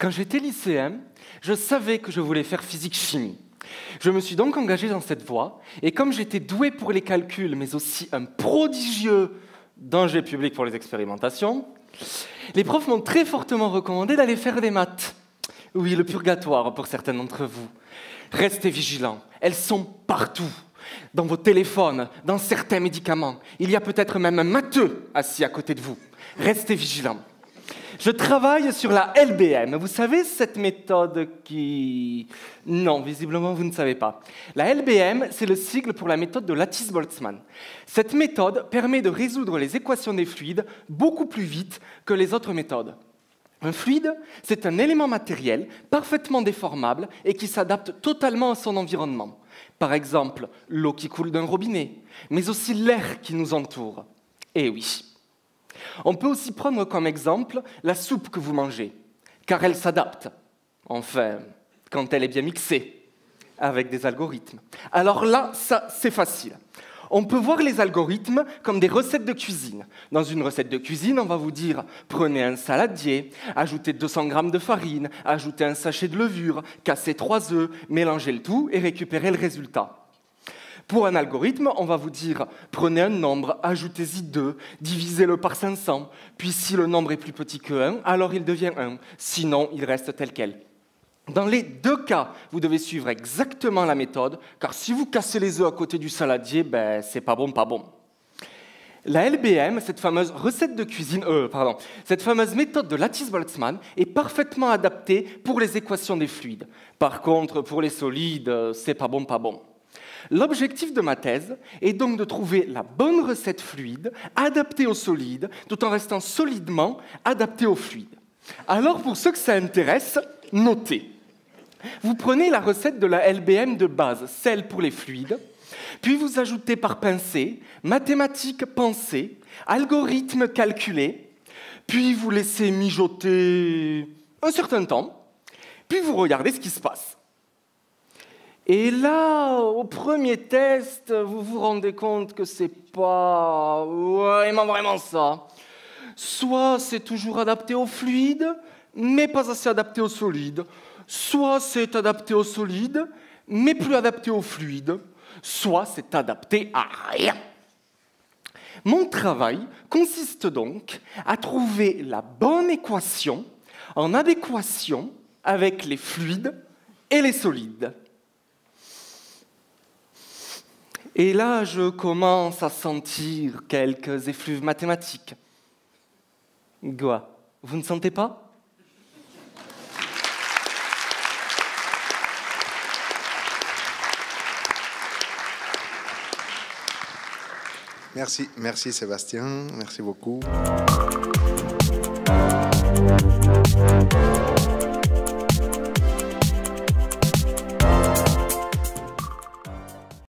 Quand j'étais lycéen, je savais que je voulais faire physique-chimie. Je me suis donc engagé dans cette voie, et comme j'étais doué pour les calculs, mais aussi un prodigieux danger public pour les expérimentations, les profs m'ont très fortement recommandé d'aller faire des maths. Oui, le purgatoire pour certains d'entre vous. Restez vigilants, elles sont partout. Dans vos téléphones, dans certains médicaments. Il y a peut-être même un matheux assis à côté de vous. Restez vigilants. Je travaille sur la LBM. Vous savez, cette méthode qui... Non, visiblement, vous ne savez pas. La LBM, c'est le sigle pour la méthode de Lattice-Boltzmann. Cette méthode permet de résoudre les équations des fluides beaucoup plus vite que les autres méthodes. Un fluide, c'est un élément matériel parfaitement déformable et qui s'adapte totalement à son environnement. Par exemple, l'eau qui coule d'un robinet, mais aussi l'air qui nous entoure. Eh oui. On peut aussi prendre comme exemple la soupe que vous mangez, car elle s'adapte, enfin, quand elle est bien mixée, avec des algorithmes. Alors là, ça, c'est facile. On peut voir les algorithmes comme des recettes de cuisine. Dans une recette de cuisine, on va vous dire « Prenez un saladier, ajoutez 200 g de farine, ajoutez un sachet de levure, cassez 3 œufs, mélangez le tout et récupérez le résultat. » Pour un algorithme, on va vous dire « Prenez un nombre, ajoutez-y 2, divisez-le par 500, puis si le nombre est plus petit que 1, alors il devient 1, sinon il reste tel quel. » Dans les deux cas, vous devez suivre exactement la méthode, car si vous cassez les œufs à côté du saladier, ben, c'est pas bon, pas bon. La LBM, cette fameuse recette de cuisine, cette fameuse méthode de Lattice-Boltzmann est parfaitement adaptée pour les équations des fluides. Par contre, pour les solides, c'est pas bon, pas bon. L'objectif de ma thèse est donc de trouver la bonne recette fluide, adaptée aux solides, tout en restant solidement adaptée aux fluides. Alors, pour ceux que ça intéresse, notez. Vous prenez la recette de la LBM de base, celle pour les fluides, puis vous ajoutez par pincée, mathématiques pensées, algorithmes calculés, puis vous laissez mijoter un certain temps, puis vous regardez ce qui se passe. Et là, au premier test, vous vous rendez compte que c'est pas vraiment ça. Soit c'est toujours adapté aux fluides, mais pas assez adapté aux solides. Soit c'est adapté aux solides, mais plus adapté aux fluides. Soit c'est adapté à rien. Mon travail consiste donc à trouver la bonne équation en adéquation avec les fluides et les solides. Et là, je commence à sentir quelques effluves mathématiques. Quoi, vous ne sentez pas ? Merci Sébastien, merci beaucoup.